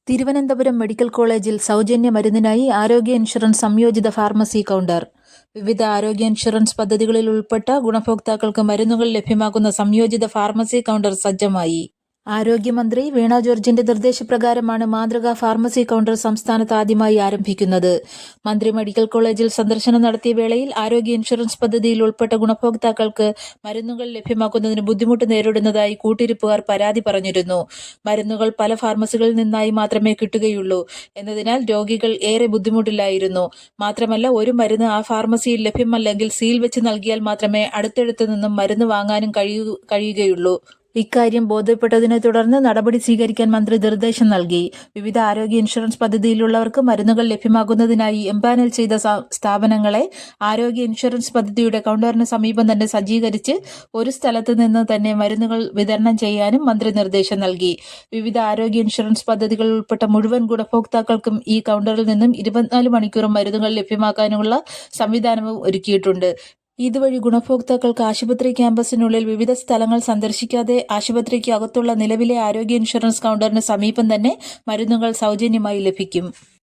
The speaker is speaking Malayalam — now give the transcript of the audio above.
തിരുവനന്തപുരം മെഡിക്കൽ കോളേജിൽ സൗജന്യ മരുന്നിനായി ആരോഗ്യ ഇൻഷുറൻസ് സംയോജിത ഫാർമസി കൗണ്ടർ. വിവിധ ആരോഗ്യ ഇൻഷുറൻസ് പദ്ധതികളിൽ ഉൾപ്പെട്ട ഗുണഭോക്താക്കൾക്ക് മരുന്നുകൾ ലഭ്യമാക്കുന്ന സംയോജിത ഫാർമസി കൗണ്ടർ സജ്ജമായി. ആരോഗ്യമന്ത്രി വീണ ജോർജിന്റെ നിർദ്ദേശപ്രകാരമാണ് മാതൃകാ ഫാർമസി കൗണ്ടർ സംസ്ഥാനത്ത് ആദ്യമായി ആരംഭിക്കുന്നത്. മന്ത്രി മെഡിക്കൽ കോളേജിൽ സന്ദർശനം നടത്തിയ വേളയിൽ ആരോഗ്യ ഇൻഷുറൻസ് പദ്ധതിയിൽ ഉൾപ്പെട്ട ഗുണഭോക്താക്കൾക്ക് മരുന്നുകൾ ലഭ്യമാക്കുന്നതിന് ബുദ്ധിമുട്ട് നേരിടുന്നതായി കൂട്ടിരിപ്പുകാർ പരാതി പറഞ്ഞിരുന്നു. മരുന്നുകൾ പല ഫാർമസികളിൽ നിന്നായി മാത്രമേ കിട്ടുകയുള്ളൂ എന്നതിനാൽ രോഗികൾ ഏറെ ബുദ്ധിമുട്ടിലായിരുന്നു. മാത്രമല്ല, ഒരു മരുന്ന് ആ ഫാർമസിയിൽ ലഭ്യമല്ലെങ്കിൽ സീൽ വെച്ച് നൽകിയാൽ മാത്രമേ അടുത്തടുത്ത് നിന്നും മരുന്ന് വാങ്ങാനും കഴിയുകയുള്ളൂ. ഇക്കാര്യം ബോധ്യപ്പെട്ടതിനെ തുടർന്ന് നടപടി സ്വീകരിക്കാൻ മന്ത്രി നിർദ്ദേശം നൽകി. വിവിധ ആരോഗ്യ ഇൻഷുറൻസ് പദ്ധതിയിലുള്ളവർക്ക് മരുന്നുകൾ ലഭ്യമാക്കുന്നതിനായി എംപാനൽ ചെയ്ത സ്ഥാപനങ്ങളെ ആരോഗ്യ ഇൻഷുറൻസ് പദ്ധതിയുടെ കൗണ്ടറിന് സമീപം തന്നെ സജ്ജീകരിച്ച് ഒരു സ്ഥലത്ത് നിന്ന് തന്നെ മരുന്നുകൾ വിതരണം ചെയ്യാനും മന്ത്രി നിർദ്ദേശം നൽകി. വിവിധ ആരോഗ്യ ഇൻഷുറൻസ് പദ്ധതികളിൽ ഉൾപ്പെട്ട മുഴുവൻ ഗുണഭോക്താക്കൾക്കും ഈ കൗണ്ടറിൽ നിന്നും 24 മണിക്കൂറും മരുന്നുകൾ ലഭ്യമാക്കാനുള്ള സംവിധാനവും ഒരുക്കിയിട്ടുണ്ട്. ഇതുവഴി ഗുണഭോക്താക്കൾക്ക് ആശുപത്രി ക്യാമ്പസിനുള്ളിൽ വിവിധ സ്ഥലങ്ങൾ സന്ദർശിക്കാതെ ആശുപത്രിക്ക് അകത്തുള്ള നിലവിലെ ആരോഗ്യ ഇൻഷുറൻസ് കൗണ്ടറിന് സമീപം തന്നെ മരുന്നുകൾ സൗജന്യമായി ലഭിക്കും.